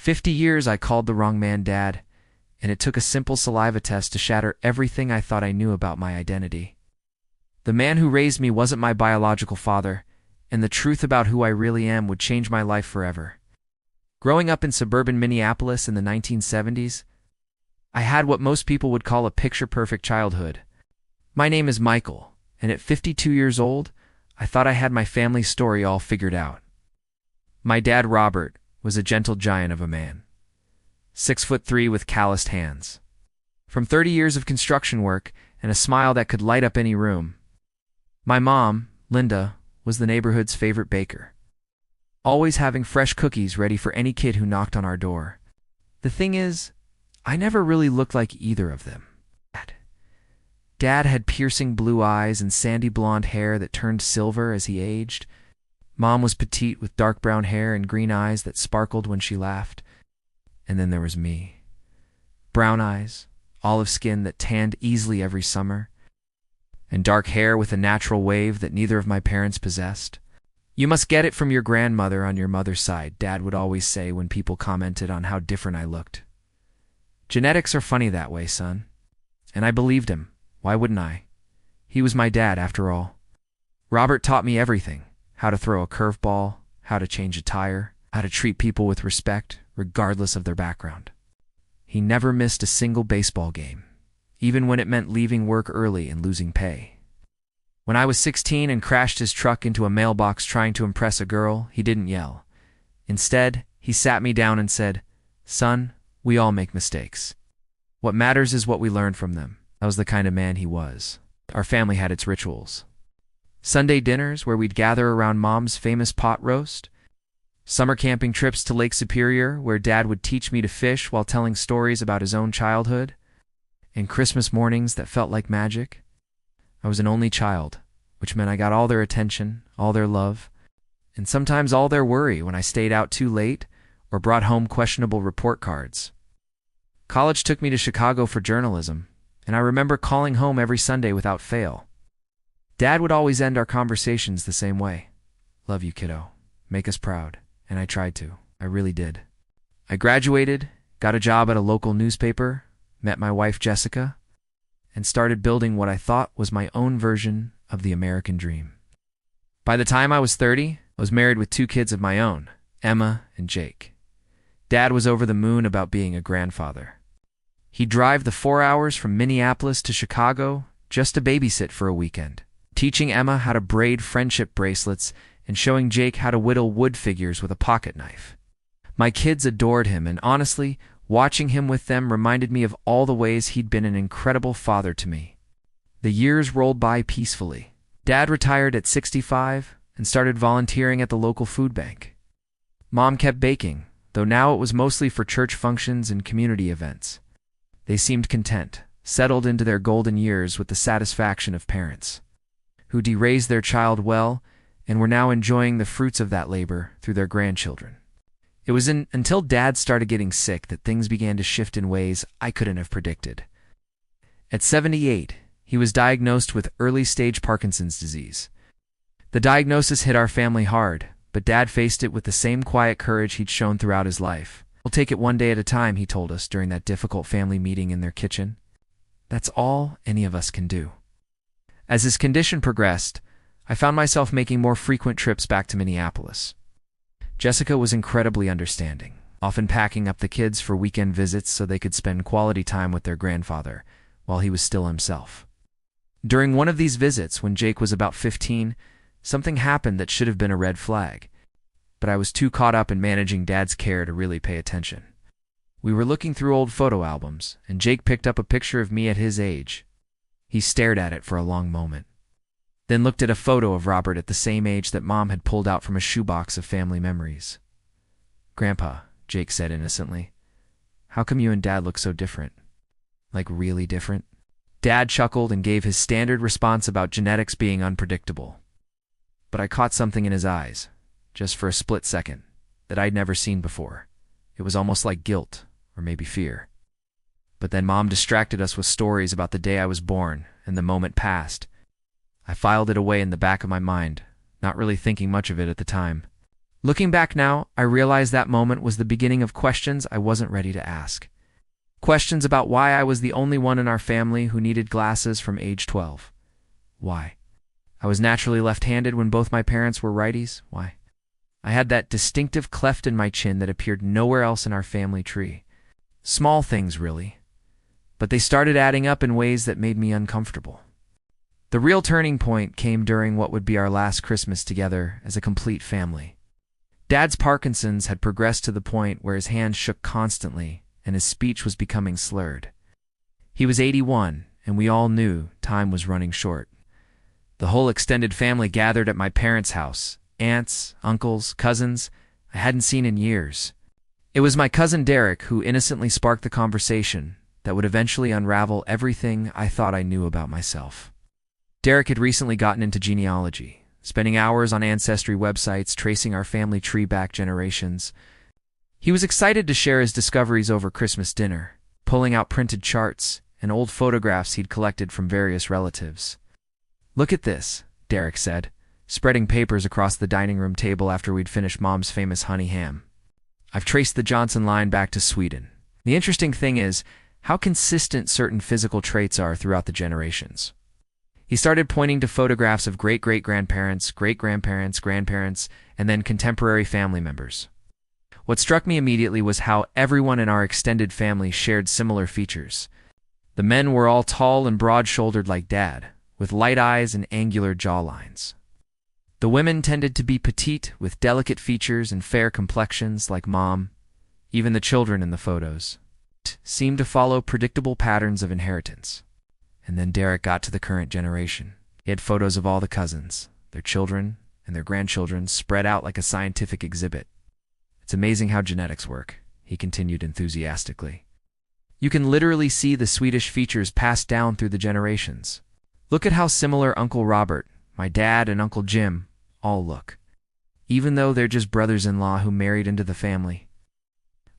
50 years I called the wrong man Dad, and it took a simple saliva test to shatter everything I thought I knew about my identity. The man who raised me wasn't my biological father, and the truth about who I really am would change my life forever. Growing up in suburban Minneapolis in the 1970s, I had what most people would call a picture-perfect childhood. My name is Michael, and at 52 years old, I thought I had my family story all figured out. My dad, Robert, was a gentle giant of a man, 6'3" with calloused hands. From 30 years of construction work and a smile that could light up any room. My mom, Linda, was the neighborhood's favorite baker, always having fresh cookies ready for any kid who knocked on our door. The thing is, I never really looked like either of them. Dad had piercing blue eyes and sandy blonde hair that turned silver as he aged. Mom was petite with dark brown hair and green eyes that sparkled when she laughed. And then there was me. Brown eyes, olive skin that tanned easily every summer, and dark hair with a natural wave that neither of my parents possessed. "You must get it from your grandmother on your mother's side," Dad would always say when people commented on how different I looked. "Genetics are funny that way, son." And I believed him. Why wouldn't I? He was my dad, after all. Robert taught me everything: how to throw a curveball, how to change a tire, how to treat people with respect, regardless of their background. He never missed a single baseball game, even when it meant leaving work early and losing pay. When I was 16 and crashed his truck into a mailbox trying to impress a girl, he didn't yell. Instead, he sat me down and said, "Son, we all make mistakes. What matters is what we learn from them." That was the kind of man he was. Our family had its rituals. Sunday dinners where we'd gather around Mom's famous pot roast. Summer camping trips to Lake Superior where Dad would teach me to fish while telling stories about his own childhood. And Christmas mornings that felt like magic. I was an only child, which meant I got all their attention, all their love, and sometimes all their worry when I stayed out too late or brought home questionable report cards. College took me to Chicago for journalism, and I remember calling home every Sunday without fail. Dad would always end our conversations the same way. "Love you, kiddo. Make us proud." And I tried to. I really did. I graduated, got a job at a local newspaper, met my wife Jessica, and started building what I thought was my own version of the American dream. By the time I was 30, I was married with 2 kids of my own, Emma and Jake. Dad was over the moon about being a grandfather. He'd drive the 4 hours from Minneapolis to Chicago just to babysit for a weekend, teaching Emma how to braid friendship bracelets and showing Jake how to whittle wood figures with a pocket knife. My kids adored him, and honestly, watching him with them reminded me of all the ways he'd been an incredible father to me. The years rolled by peacefully. Dad retired at 65 and started volunteering at the local food bank. Mom kept baking, though now it was mostly for church functions and community events. They seemed content, settled into their golden years with the satisfaction of parents who raised their child well and were now enjoying the fruits of that labor through their grandchildren. It was until Dad started getting sick that things began to shift in ways I couldn't have predicted. At 78, he was diagnosed with early-stage Parkinson's disease. The diagnosis hit our family hard, but Dad faced it with the same quiet courage he'd shown throughout his life. "We'll take it one day at a time," he told us during that difficult family meeting in their kitchen. That's all any of us can do. As his condition progressed, I found myself making more frequent trips back to Minneapolis. Jessica was incredibly understanding, often packing up the kids for weekend visits so they could spend quality time with their grandfather while he was still himself. During one of these visits, when Jake was about 15, something happened that should have been a red flag, but I was too caught up in managing Dad's care to really pay attention. We were looking through old photo albums, and Jake picked up a picture of me at his age. He stared at it for a long moment, then looked at a photo of Robert at the same age that Mom had pulled out from a shoebox of family memories. "Grandpa," Jake said innocently, "how come you and Dad look so different? Like really different?" Dad chuckled and gave his standard response about genetics being unpredictable. But I caught something in his eyes, just for a split second, that I'd never seen before. It was almost like guilt, or maybe fear. But then Mom distracted us with stories about the day I was born, and the moment passed. I filed it away in the back of my mind, not really thinking much of it at the time. Looking back now, I realize that moment was the beginning of questions I wasn't ready to ask. Questions about why I was the only one in our family who needed glasses from age 12. Why? I was naturally left-handed when both my parents were righties. Why? I had that distinctive cleft in my chin that appeared nowhere else in our family tree. Small things, really. But they started adding up in ways that made me uncomfortable. The real turning point came during what would be our last Christmas together as a complete family. Dad's Parkinson's had progressed to the point where his hands shook constantly and his speech was becoming slurred. He was 81, and we all knew time was running short. The whole extended family gathered at my parents' house. Aunts, uncles, cousins I hadn't seen in years. It was my cousin Derek who innocently sparked the conversation that would eventually unravel everything I thought I knew about myself. Derek had recently gotten into genealogy, spending hours on ancestry websites tracing our family tree back generations. He was excited to share his discoveries over Christmas dinner, pulling out printed charts and old photographs he'd collected from various relatives. "Look at this," Derek said, spreading papers across the dining room table after we'd finished Mom's famous honey ham. "I've traced the Johnson line back to Sweden. The interesting thing is how consistent certain physical traits are throughout the generations." He started pointing to photographs of great-great-grandparents, great-grandparents, grandparents, and then contemporary family members. What struck me immediately was how everyone in our extended family shared similar features. The men were all tall and broad-shouldered like Dad, with light eyes and angular jawlines. The women tended to be petite, with delicate features and fair complexions like Mom. Even the children in the photos seemed to follow predictable patterns of inheritance. And then Derek got to the current generation. He had photos of all the cousins, their children, and their grandchildren spread out like a scientific exhibit. "It's amazing how genetics work," he continued enthusiastically. "You can literally see the Swedish features passed down through the generations. Look at how similar Uncle Robert, my dad, and Uncle Jim all look, even though they're just brothers-in-law who married into the family."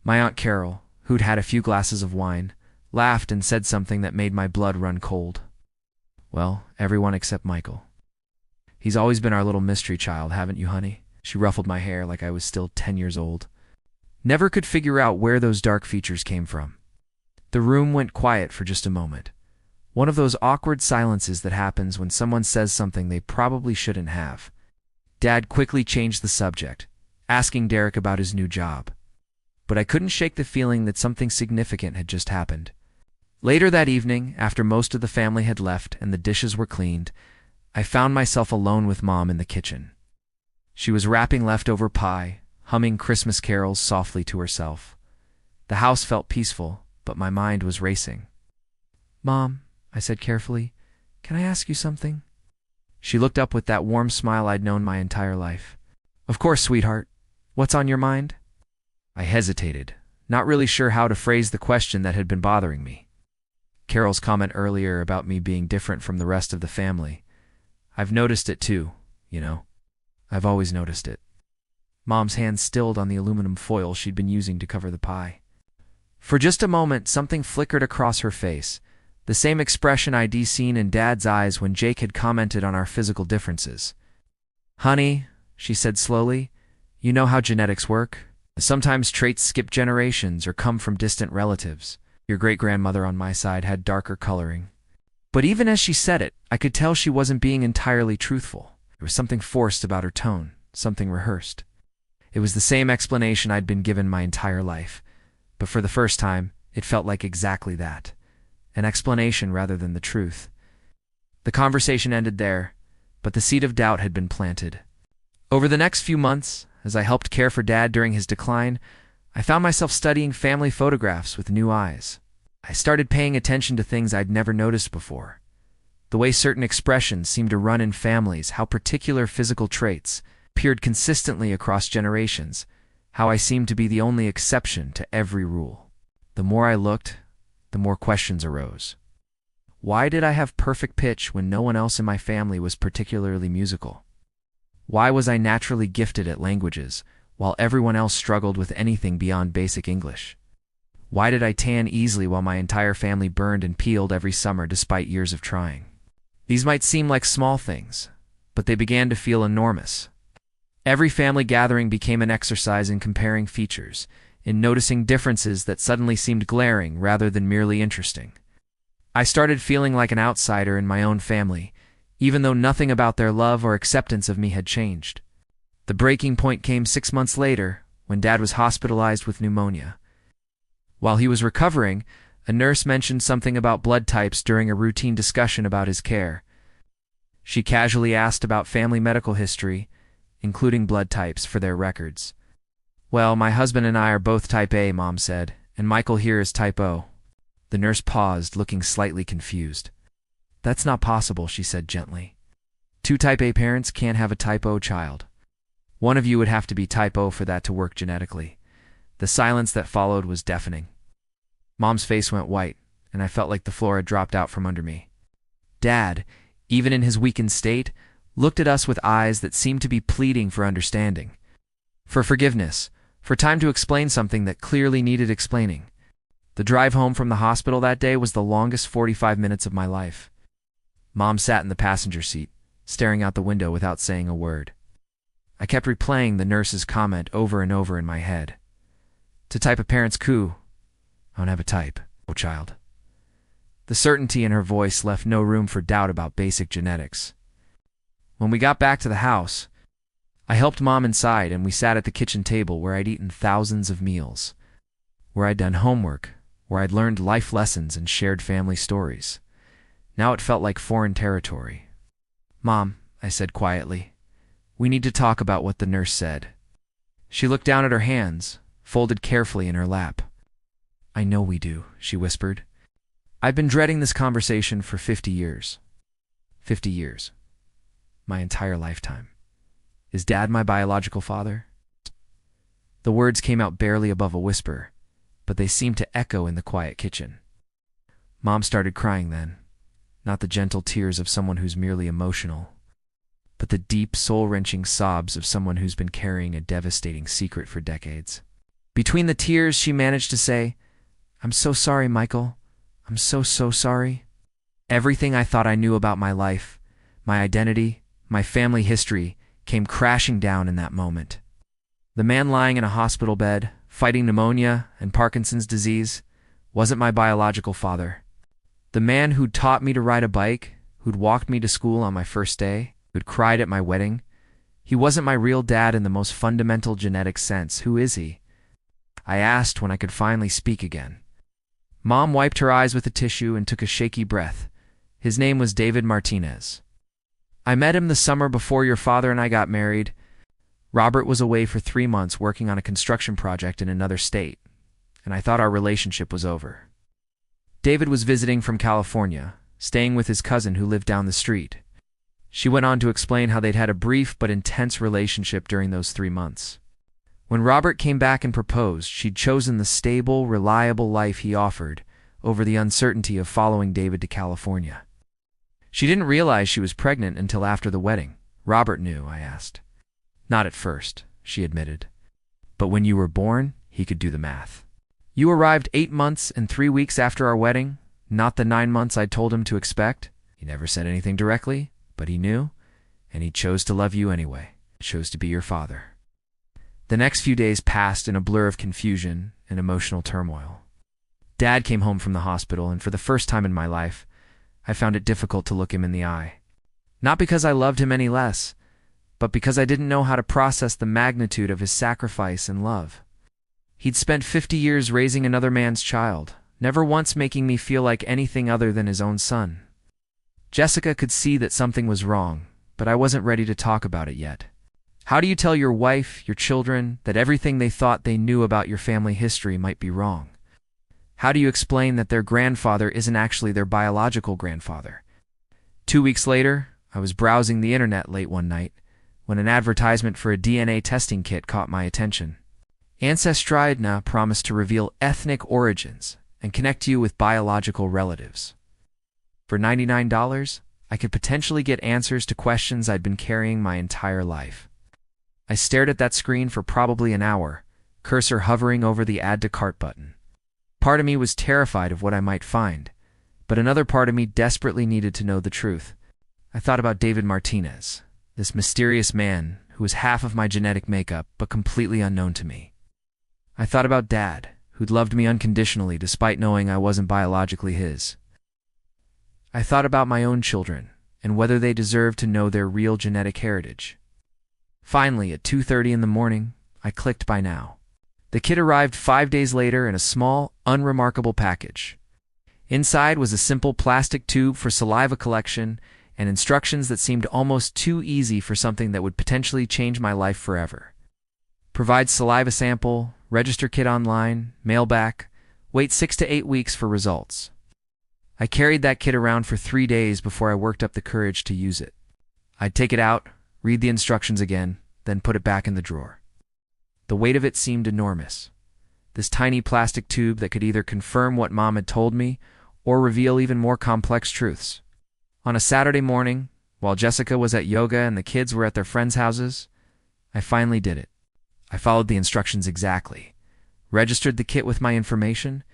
My Aunt Carol, who'd had a few glasses of wine, laughed and said something that made my blood run cold. "Well, everyone except Michael. He's always been our little mystery child, haven't you, honey?" She ruffled my hair like I was still 10 years old. Never could figure out where those dark features came from. The room went quiet for just a moment. One of those awkward silences that happens when someone says something they probably shouldn't have. Dad quickly changed the subject, asking Derek about his new job. But I couldn't shake the feeling that something significant had just happened. Later that evening, after most of the family had left and the dishes were cleaned, I found myself alone with Mom in the kitchen. She was wrapping leftover pie, humming Christmas carols softly to herself. The house felt peaceful, but my mind was racing. "Mom," I said carefully, "can I ask you something?" She looked up with that warm smile I'd known my entire life. "Of course, sweetheart. What's on your mind?" I hesitated, not really sure how to phrase the question that had been bothering me. Carol's comment earlier about me being different from the rest of the family. I've noticed it too, you know. I've always noticed it. Mom's hand stilled on the aluminum foil she'd been using to cover the pie. For just a moment, something flickered across her face, the same expression I'd seen in Dad's eyes when Jake had commented on our physical differences. "Honey," she said slowly, "you know how genetics work? Sometimes traits skip generations or come from distant relatives. Your great-grandmother on my side had darker coloring." But even as she said it, I could tell she wasn't being entirely truthful. There was something forced about her tone, something rehearsed. It was the same explanation I'd been given my entire life, but for the first time, it felt like exactly that. An explanation rather than the truth. The conversation ended there, but the seed of doubt had been planted. Over the next few months, as I helped care for Dad during his decline, I found myself studying family photographs with new eyes. I started paying attention to things I'd never noticed before. The way certain expressions seemed to run in families, how particular physical traits appeared consistently across generations, how I seemed to be the only exception to every rule. The more I looked, the more questions arose. Why did I have perfect pitch when no one else in my family was particularly musical? Why was I naturally gifted at languages, while everyone else struggled with anything beyond basic English? Why did I tan easily while my entire family burned and peeled every summer despite years of trying? These might seem like small things, but they began to feel enormous. Every family gathering became an exercise in comparing features, in noticing differences that suddenly seemed glaring rather than merely interesting. I started feeling like an outsider in my own family, even though nothing about their love or acceptance of me had changed. The breaking point came 6 months later, when Dad was hospitalized with pneumonia. While he was recovering, a nurse mentioned something about blood types during a routine discussion about his care. She casually asked about family medical history, including blood types, for their records. "Well, my husband and I are both type A," Mom said, "and Michael here is type O." The nurse paused, looking slightly confused. "That's not possible," she said gently. "Two type A parents can't have a type O child. One of you would have to be type O for that to work genetically." The silence that followed was deafening. Mom's face went white, and I felt like the floor had dropped out from under me. Dad, even in his weakened state, looked at us with eyes that seemed to be pleading for understanding, for forgiveness, for time to explain something that clearly needed explaining. The drive home from the hospital that day was the longest 45 minutes of my life. Mom sat in the passenger seat, staring out the window without saying a word. I kept replaying the nurse's comment over and over in my head. "To type a parent's coup, I don't have a type, oh child." The certainty in her voice left no room for doubt about basic genetics. When we got back to the house, I helped Mom inside and we sat at the kitchen table where I'd eaten thousands of meals, where I'd done homework, where I'd learned life lessons and shared family stories. Now it felt like foreign territory. "Mom," I said quietly, "we need to talk about what the nurse said." She looked down at her hands, folded carefully in her lap. "I know we do," she whispered. "I've been dreading this conversation for 50 years. 50 years. My entire lifetime. Is Dad my biological father?" The words came out barely above a whisper, but they seemed to echo in the quiet kitchen. Mom started crying then, not the gentle tears of someone who's merely emotional, but the deep, soul-wrenching sobs of someone who's been carrying a devastating secret for decades. Between the tears, she managed to say, "I'm so sorry, Michael. I'm so sorry." Everything I thought I knew about my life, my identity, my family history, came crashing down in that moment. The man lying in a hospital bed, fighting pneumonia and Parkinson's disease, wasn't my biological father. The man who'd taught me to ride a bike, who'd walked me to school on my first day, who'd cried at my wedding, he wasn't my real dad in the most fundamental genetic sense. Who is he? I asked when I could finally speak again. Mom wiped her eyes with a tissue and took a shaky breath. "His name was David Martinez. I met him the summer before your father and I got married. Robert was away for 3 months working on a construction project in another state, and I thought our relationship was over. David was visiting from California, staying with his cousin who lived down the street." She went on to explain how they'd had a brief but intense relationship during those 3 months. When Robert came back and proposed, she'd chosen the stable, reliable life he offered over the uncertainty of following David to California. She didn't realize she was pregnant until after the wedding. "Robert knew?" I asked. "Not at first," she admitted. "But when you were born, he could do the math. You arrived 8 months and 3 weeks after our wedding, not the 9 months I'd told him to expect. He never said anything directly, but he knew, and he chose to love you anyway. He chose to be your father." The next few days passed in a blur of confusion and emotional turmoil. Dad came home from the hospital, and for the first time in my life, I found it difficult to look him in the eye. Not because I loved him any less, but because I didn't know how to process the magnitude of his sacrifice and love. He'd spent 50 years raising another man's child, never once making me feel like anything other than his own son. Jessica could see that something was wrong, but I wasn't ready to talk about it yet. How do you tell your wife, your children, that everything they thought they knew about your family history might be wrong? How do you explain that their grandfather isn't actually their biological grandfather? 2 weeks later, I was browsing the internet late one night when an advertisement for a DNA testing kit caught my attention. Ancestry.na promised to reveal ethnic origins and connect you with biological relatives. For $99, I could potentially get answers to questions I'd been carrying my entire life. I stared at that screen for probably an hour, cursor hovering over the Add to Cart button. Part of me was terrified of what I might find, but another part of me desperately needed to know the truth. I thought about David Martinez, this mysterious man who was half of my genetic makeup but completely unknown to me. I thought about Dad, who'd loved me unconditionally despite knowing I wasn't biologically his. I thought about my own children and whether they deserved to know their real genetic heritage. Finally, at 2:30 in the morning, I clicked buy now. The kit arrived 5 days later in a small, unremarkable package. Inside was a simple plastic tube for saliva collection and instructions that seemed almost too easy for something that would potentially change my life forever. Provide saliva sample, register kit online, mail back, wait 6 to 8 weeks for results. I carried that kit around for 3 days before I worked up the courage to use it. I'd take it out, read the instructions again, then put it back in the drawer. The weight of it seemed enormous. This tiny plastic tube that could either confirm what Mom had told me or reveal even more complex truths. On a Saturday morning, while Jessica was at yoga and the kids were at their friends' houses, I finally did it. I followed the instructions exactly, registered the kit with my information,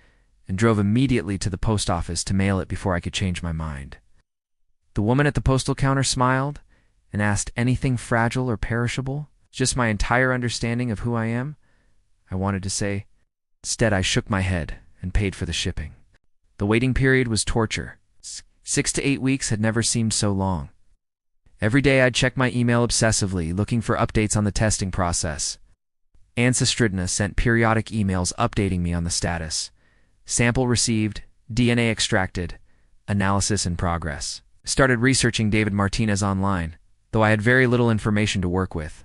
and drove immediately to the post office to mail it before I could change my mind. The woman at the postal counter smiled and asked, "Anything fragile or perishable? Just my entire understanding of who I am?" I wanted to say. Instead, I shook my head and paid for the shipping. The waiting period was torture. 6 to 8 weeks had never seemed so long. Every day I'd check my email obsessively, looking for updates on the testing process. Ancestridna sent periodic emails updating me on the status. Sample received, DNA extracted, analysis in progress. I started researching David Martinez online, though I had very little information to work with.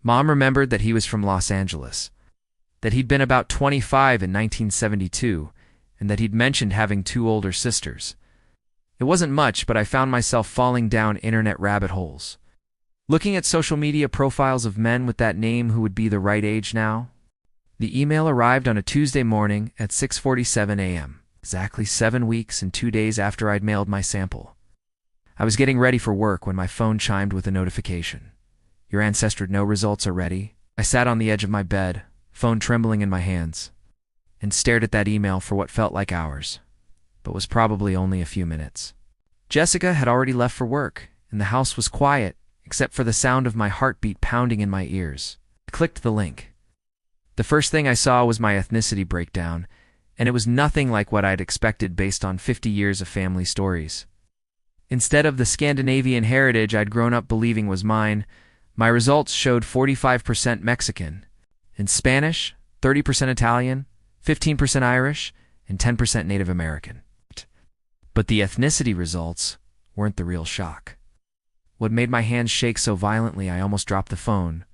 Mom remembered that he was from Los Angeles, that he'd been about 25 in 1972, and that he'd mentioned having 2 older sisters. It wasn't much, but I found myself falling down internet rabbit holes. Looking at social media profiles of men with that name who would be the right age now. The email arrived on a Tuesday morning at 6:47 a.m., exactly 7 weeks and 2 days after I'd mailed my sample. I was getting ready for work when my phone chimed with a notification. "Your Ancestridna results are ready." I sat on the edge of my bed, phone trembling in my hands, and stared at that email for what felt like hours, but was probably only a few minutes. Jessica had already left for work, and the house was quiet, except for the sound of my heartbeat pounding in my ears. I clicked the link. The first thing I saw was my ethnicity breakdown, and it was nothing like what I'd expected based on 50 years of family stories. Instead of the Scandinavian heritage I'd grown up believing was mine, my results showed 45% Mexican. In Spanish, 30% Italian, 15% Irish, and 10% Native American. But the ethnicity results weren't the real shock. What made my hands shake so violently I almost dropped the phone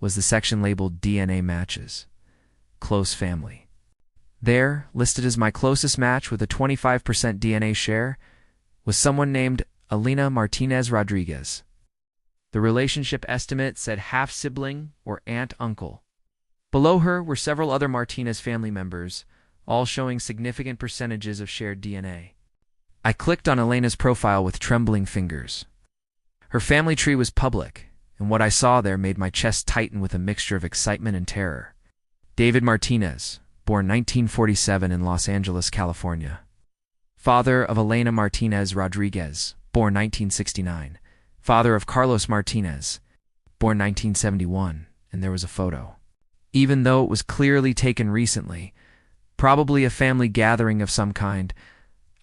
was the section labeled DNA matches. Close family. There, listed as my closest match with a 25% DNA share, was someone named Elena Martinez Rodriguez. The relationship estimate said half-sibling or aunt-uncle. Below her were several other Martinez family members, all showing significant percentages of shared DNA. I clicked on Elena's profile with trembling fingers. Her family tree was public, and what I saw there made my chest tighten with a mixture of excitement and terror. David Martinez, born 1947 in Los Angeles, California. Father of Elena Martinez Rodriguez, born 1969. Father of Carlos Martinez, born 1971, and there was a photo. Even though it was clearly taken recently, probably a family gathering of some kind,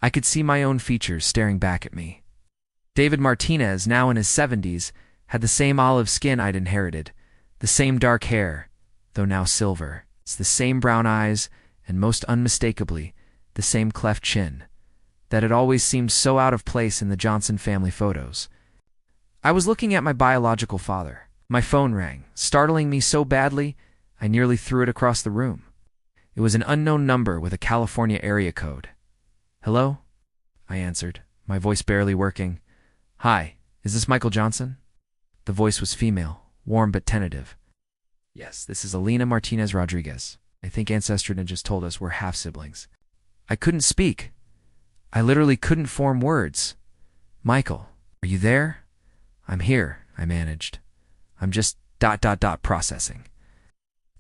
I could see my own features staring back at me. David Martinez, now in his 70s, had the same olive skin I'd inherited, the same dark hair, though now silver. It's the same brown eyes, and most unmistakably, the same cleft chin, that had always seemed so out of place in the Johnson family photos. I was looking at my biological father. My phone rang, startling me so badly, I nearly threw it across the room. It was an unknown number with a California area code. "Hello?" I answered, my voice barely working. "Hi, is this Michael Johnson?" The voice was female, warm but tentative. "Yes, this is Elena Martinez Rodriguez. I think Ancestridna just told us we're half-siblings." I couldn't speak. I literally couldn't form words. "Michael, are you there?" "I'm here," I managed. "I'm just ... processing."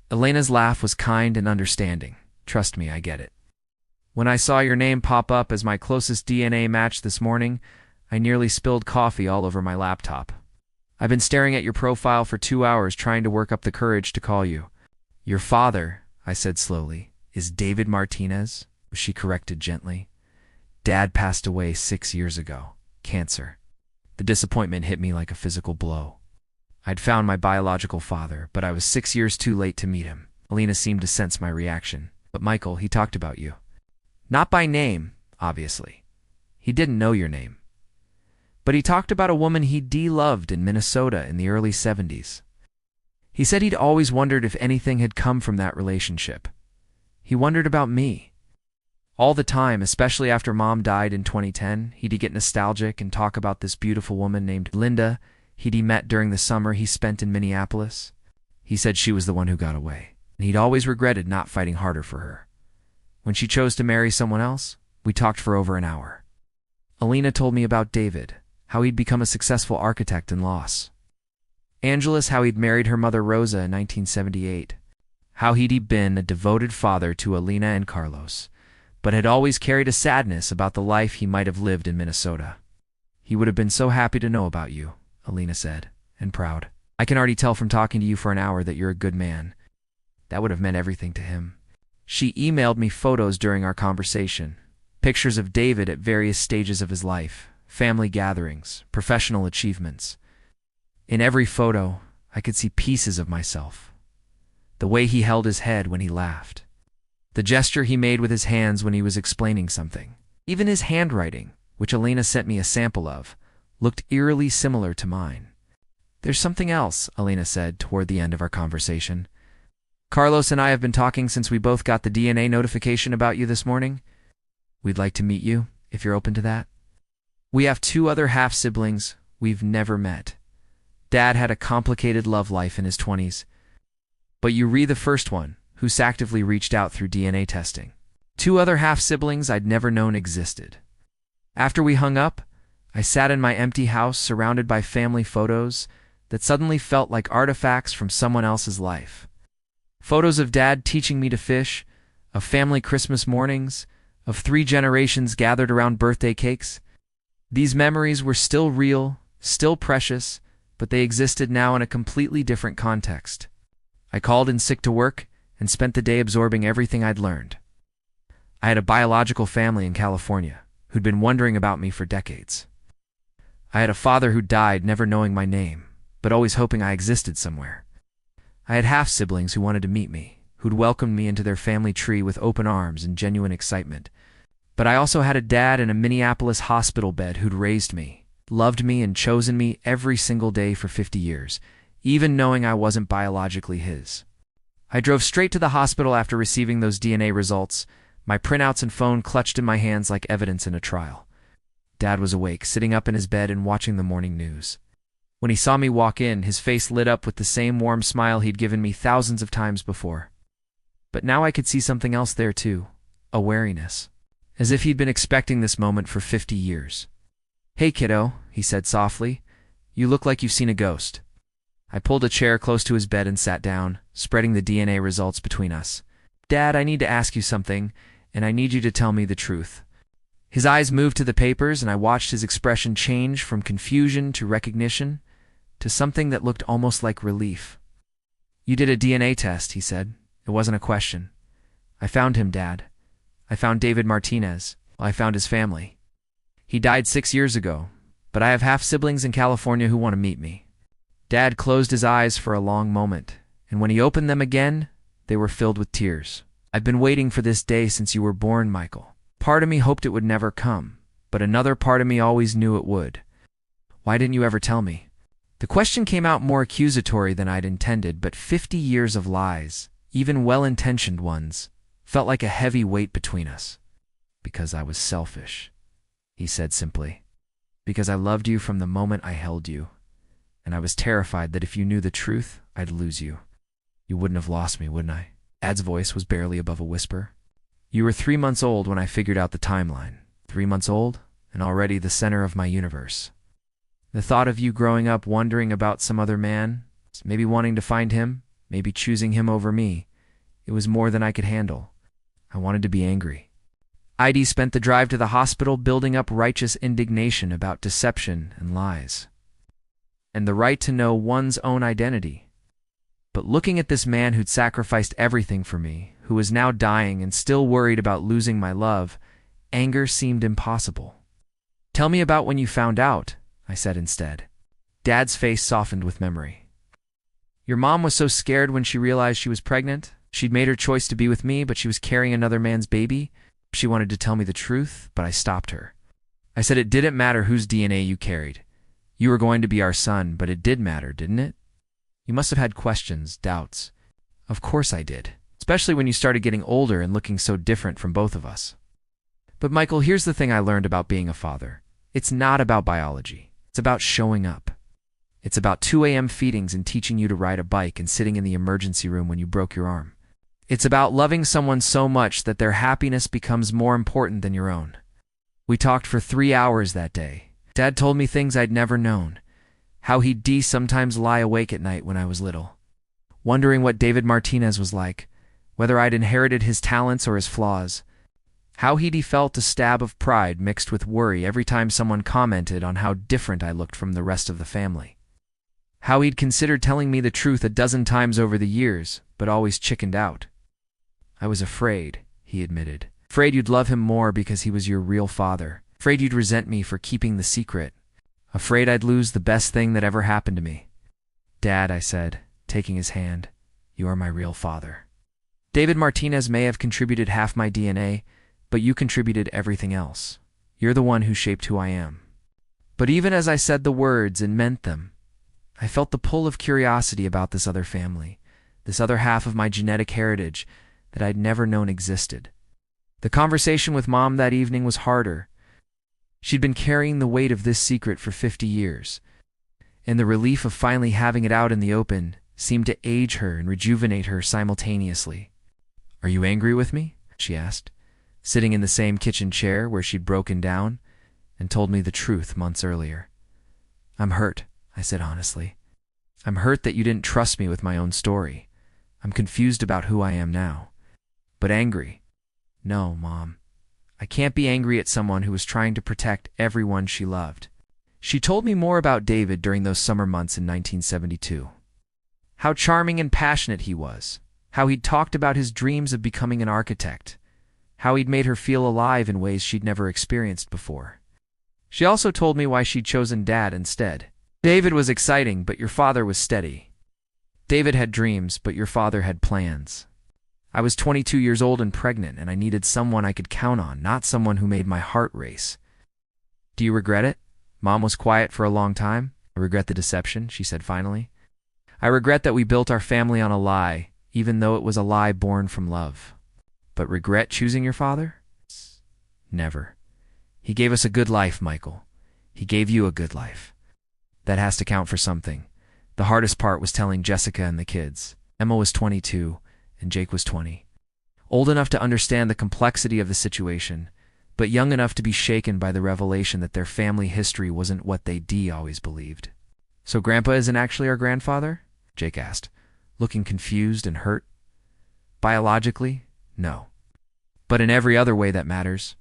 Elena's laugh was kind and understanding. "Trust me, I get it. When I saw your name pop up as my closest DNA match this morning, I nearly spilled coffee all over my laptop. I've been staring at your profile for 2 hours trying to work up the courage to call you. Your father, I said slowly, is David Martinez, she corrected gently. Dad passed away 6 years ago. Cancer. The disappointment hit me like a physical blow. I'd found my biological father, but I was 6 years too late to meet him. Alina seemed to sense my reaction. But Michael, he talked about you. Not by name, obviously. He didn't know your name. But he talked about a woman he loved in Minnesota in the early 70s. He said he'd always wondered if anything had come from that relationship. He wondered about me. All the time, especially after Mom died in 2010, he'd get nostalgic and talk about this beautiful woman named Linda he'd met during the summer he spent in Minneapolis. He said she was the one who got away, and he'd always regretted not fighting harder for her. When she chose to marry someone else, we talked for over an hour. Alina told me about David, how he'd become a successful architect and loss. Angeles, how he'd married her mother Rosa in 1978. How he'd been a devoted father to Alina and Carlos, but had always carried a sadness about the life he might have lived in Minnesota. He would have been so happy to know about you, Alina said, and proud. I can already tell from talking to you for an hour that you're a good man. That would have meant everything to him. She emailed me photos during our conversation, pictures of David at various stages of his life, family gatherings, professional achievements. In every photo, I could see pieces of myself. The way he held his head when he laughed. The gesture he made with his hands when he was explaining something. Even his handwriting, which Alina sent me a sample of, looked eerily similar to mine. There's something else, Alina said toward the end of our conversation. Carlos and I have been talking since we both got the DNA notification about you this morning. We'd like to meet you, if you're open to that. We have 2 other half-siblings we've never met. Dad had a complicated love life in his 20s. But you're the first one who's actively reached out through DNA testing. 2 other half-siblings I'd never known existed. After we hung up, I sat in my empty house surrounded by family photos that suddenly felt like artifacts from someone else's life. Photos of Dad teaching me to fish, of family Christmas mornings, of 3 generations gathered around birthday cakes. These memories were still real, still precious, but they existed now in a completely different context. I called in sick to work and spent the day absorbing everything I'd learned. I had a biological family in California who'd been wondering about me for decades. I had a father who died never knowing my name, but always hoping I existed somewhere. I had half-siblings who wanted to meet me, who'd welcomed me into their family tree with open arms and genuine excitement. But I also had a dad in a Minneapolis hospital bed who'd raised me, loved me, and chosen me every single day for 50 years, even knowing I wasn't biologically his. I drove straight to the hospital after receiving those DNA results, my printouts and phone clutched in my hands like evidence in a trial. Dad was awake, sitting up in his bed and watching the morning news. When he saw me walk in, his face lit up with the same warm smile he'd given me thousands of times before. But now I could see something else there too, a wariness. As if he'd been expecting this moment for 50 years. "Hey, kiddo," he said softly. "You look like you've seen a ghost." I pulled a chair close to his bed and sat down, spreading the DNA results between us. "Dad, I need to ask you something, and I need you to tell me the truth." His eyes moved to the papers, and I watched his expression change from confusion to recognition to something that looked almost like relief. "You did a DNA test," he said. "It wasn't a question. I found him, Dad. I found David Martinez. I found his family. He died 6 years ago, but I have half-siblings in California who want to meet me." Dad closed his eyes for a long moment, and when he opened them again, they were filled with tears. "I've been waiting for this day since you were born, Michael. Part of me hoped it would never come, but another part of me always knew it would. Why didn't you ever tell me?" The question came out more accusatory than I'd intended, but 50 years of lies, even well-intentioned ones, felt like a heavy weight between us. "Because I was selfish," he said simply. "Because I loved you from the moment I held you, and I was terrified that if you knew the truth, I'd lose you. You wouldn't have lost me, wouldn't I?" Dad's voice was barely above a whisper. "You were 3 months old when I figured out the timeline. 3 months old, and already the center of my universe. The thought of you growing up wondering about some other man, maybe wanting to find him, maybe choosing him over me, it was more than I could handle. I wanted to be angry." Heidi spent the drive to the hospital building up righteous indignation about deception and lies. and the right to know one's own identity. But looking at this man who'd sacrificed everything for me, who was now dying and still worried about losing my love, anger seemed impossible. "Tell me about when you found out," I said instead. Dad's face softened with memory. "Your mom was so scared when she realized she was pregnant. She'd made her choice to be with me, but she was carrying another man's baby. She wanted to tell me the truth, but I stopped her. I said it didn't matter whose DNA you carried. You were going to be our son, but it did matter, didn't it? You must have had questions, doubts." "Of course I did, especially when you started getting older and looking so different from both of us." "But Michael, here's the thing I learned about being a father. It's not about biology. It's about showing up. It's about 2 a.m. feedings and teaching you to ride a bike and sitting in the emergency room when you broke your arm. It's about loving someone so much that their happiness becomes more important than your own." We talked for 3 hours that day. Dad told me things I'd never known. How he'd sometimes lie awake at night when I was little, wondering what David Martinez was like, whether I'd inherited his talents or his flaws. How he'd felt a stab of pride mixed with worry every time someone commented on how different I looked from the rest of the family. How he'd considered telling me the truth a dozen times over the years, but always chickened out. "I was afraid," he admitted. "Afraid you'd love him more because he was your real father. Afraid you'd resent me for keeping the secret. Afraid I'd lose the best thing that ever happened to me." "Dad," I said, taking his hand, "you are my real father. David Martinez may have contributed half my DNA, but you contributed everything else. You're the one who shaped who I am." But even as I said the words and meant them, I felt the pull of curiosity about this other family, this other half of my genetic heritage that I'd never known existed. The conversation with Mom that evening was harder. She'd been carrying the weight of this secret for 50 years, and the relief of finally having it out in the open seemed to age her and rejuvenate her simultaneously. "Are you angry with me?" she asked, sitting in the same kitchen chair where she'd broken down and told me the truth months earlier. "I'm hurt," I said honestly. "I'm hurt that you didn't trust me with my own story. I'm confused about who I am now. But angry? No, Mom. I can't be angry at someone who was trying to protect everyone she loved." She told me more about David during those summer months in 1972. How charming and passionate he was. How he'd talked about his dreams of becoming an architect. How he'd made her feel alive in ways she'd never experienced before. She also told me why she'd chosen Dad instead. "David was exciting, but your father was steady. David had dreams, but your father had plans. I was 22 years old and pregnant, and I needed someone I could count on, not someone who made my heart race." "Do you regret it?" Mom was quiet for a long time. "I regret the deception," she said finally. "I regret that we built our family on a lie, even though it was a lie born from love." "But regret choosing your father?" "Never. He gave us a good life, Michael. He gave you a good life. That has to count for something." The hardest part was telling Jessica and the kids. Emma was 22, and Jake was 20. Old enough to understand the complexity of the situation, but young enough to be shaken by the revelation that their family history wasn't what they'd always believed. "So Grandpa isn't actually our grandfather?" Jake asked, looking confused and hurt. "Biologically, no. But in every other way that matters,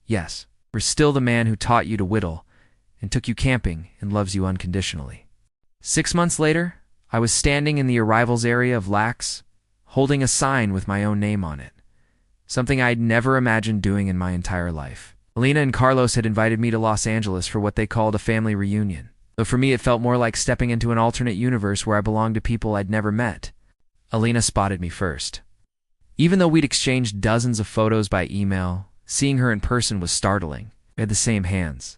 yes. We're still the man who taught you to whittle and took you camping and loves you unconditionally." 6 months later, I was standing in the arrivals area of LAX, holding a sign with my own name on it. Something I'd never imagined doing in my entire life. Alina and Carlos had invited me to Los Angeles for what they called a family reunion. Though for me it felt more like stepping into an alternate universe where I belonged to people I'd never met. Alina spotted me first. Even though we'd exchanged dozens of photos by email, seeing her in person was startling. We had the same hands,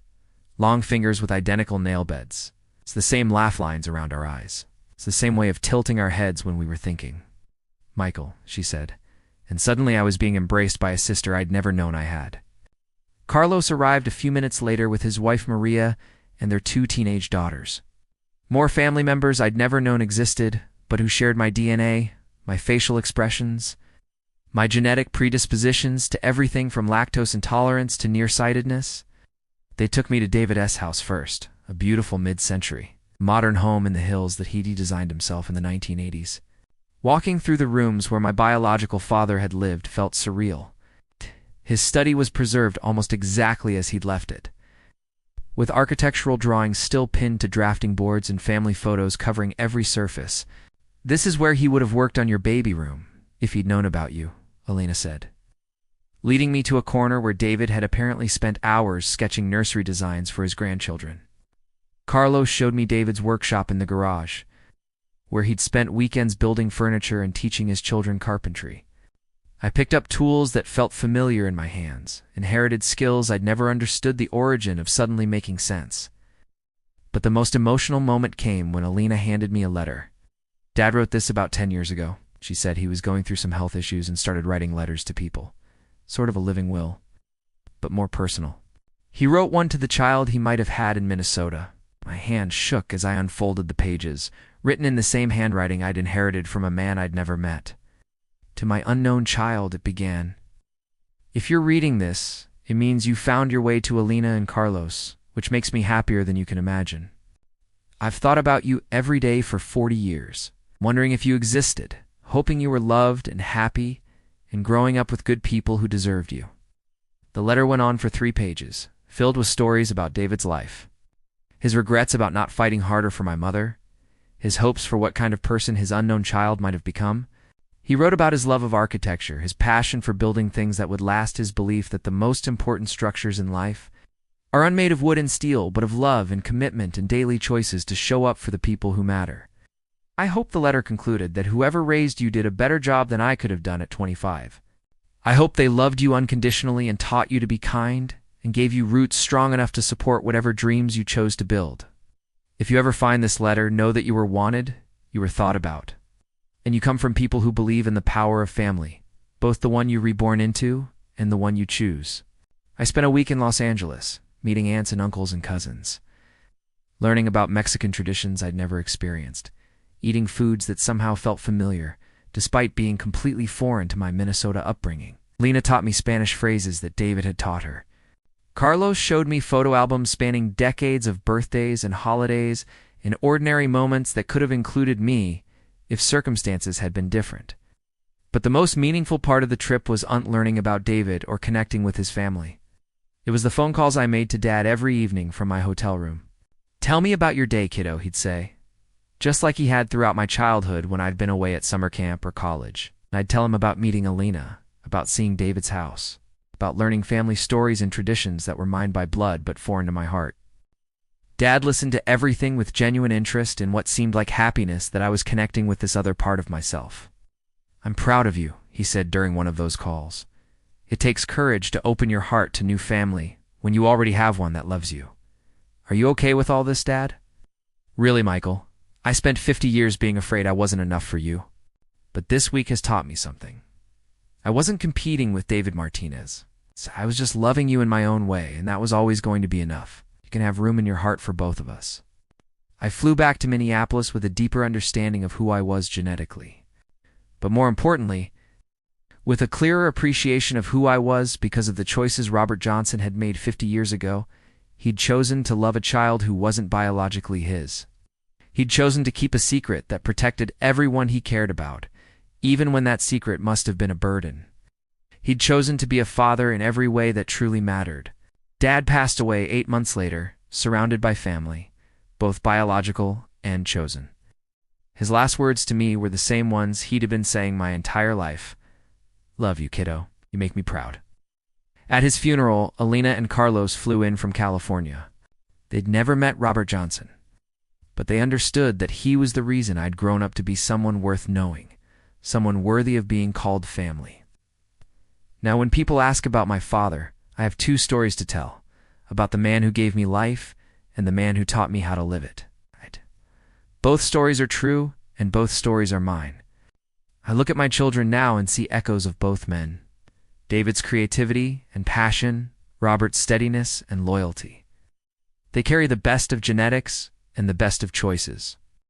long fingers with identical nail beds. It's the same laugh lines around our eyes. It's the same way of tilting our heads when we were thinking. "Michael," she said, and suddenly I was being embraced by a sister I'd never known I had. Carlos arrived a few minutes later with his wife Maria and their 2 teenage daughters. More family members I'd never known existed, but who shared my DNA, my facial expressions, my genetic predispositions to everything from lactose intolerance to nearsightedness. They took me to David S. house first, a beautiful mid-century, modern home in the hills that he'd designed himself in the 1980s. Walking through the rooms where my biological father had lived felt surreal. His study was preserved almost exactly as he'd left it. with architectural drawings still pinned to drafting boards and family photos covering every surface. "This is where he would have worked on your baby room, if he'd known about you," Alina said, leading me to a corner where David had apparently spent hours sketching nursery designs for his grandchildren. Carlos showed me David's workshop in the garage, where he'd spent weekends building furniture and teaching his children carpentry. I picked up tools that felt familiar in my hands, inherited skills I'd never understood the origin of suddenly making sense. But the most emotional moment came when Alina handed me a letter. "Dad wrote this about 10 years ago," she said. "He was going through some health issues and started writing letters to people. Sort of a living will, but more personal. He wrote one to the child he might have had in Minnesota." My hand shook as I unfolded the pages, written in the same handwriting I'd inherited from a man I'd never met. "To my unknown child," it began. "If you're reading this, it means you found your way to Alina and Carlos, which makes me happier than you can imagine. I've thought about you every day for 40 years, wondering if you existed, hoping you were loved and happy, and growing up with good people who deserved you." The letter went on for 3 pages, filled with stories about David's life. His regrets about not fighting harder for my mother, his hopes for what kind of person his unknown child might have become. He wrote about his love of architecture, his passion for building things that would last, his belief that the most important structures in life are unmade of wood and steel, but of love and commitment and daily choices to show up for the people who matter. I hope the letter concluded that whoever raised you did a better job than I could have done at 25. I hope they loved you unconditionally and taught you to be kind and gave you roots strong enough to support whatever dreams you chose to build. If you ever find this letter, know that you were wanted, you were thought about, and you come from people who believe in the power of family, both the one you're reborn into and the one you choose. I spent a week in Los Angeles, meeting aunts and uncles and cousins, learning about Mexican traditions I'd never experienced, eating foods that somehow felt familiar, despite being completely foreign to my Minnesota upbringing. Lena taught me Spanish phrases that David had taught her. Carlos showed me photo albums spanning decades of birthdays and holidays and ordinary moments that could have included me if circumstances had been different. But the most meaningful part of the trip was learning about David or connecting with his family. It was the phone calls I made to Dad every evening from my hotel room. "Tell me about your day, kiddo," he'd say, just like he had throughout my childhood when I'd been away at summer camp or college. And I'd tell him about meeting Alina, about seeing David's house, about learning family stories and traditions that were mine by blood but foreign to my heart. Dad listened to everything with genuine interest in what seemed like happiness that I was connecting with this other part of myself. "I'm proud of you," he said during one of those calls. "It takes courage to open your heart to new family when you already have one that loves you. Are you okay with all this, Dad?" "Really, Michael, I spent 50 years being afraid I wasn't enough for you. But this week has taught me something. I wasn't competing with David Martinez. I was just loving you in my own way, and that was always going to be enough. You can have room in your heart for both of us." I flew back to Minneapolis with a deeper understanding of who I was genetically. But more importantly, with a clearer appreciation of who I was because of the choices Robert Johnson had made 50 years ago. He'd chosen to love a child who wasn't biologically his. He'd chosen to keep a secret that protected everyone he cared about, even when that secret must have been a burden. He'd chosen to be a father in every way that truly mattered. Dad passed away 8 months later, surrounded by family, both biological and chosen. His last words to me were the same ones he'd have been saying my entire life. "Love you, kiddo. You make me proud." At his funeral, Alina and Carlos flew in from California. They'd never met Robert Johnson, but they understood that he was the reason I'd grown up to be someone worth knowing, someone worthy of being called family. Now, when people ask about my father, I have 2 stories to tell, about the man who gave me life and the man who taught me how to live it. Both stories are true, and both stories are mine. I look at my children now and see echoes of both men. David's creativity and passion, Robert's steadiness and loyalty. They carry the best of genetics and the best of choices.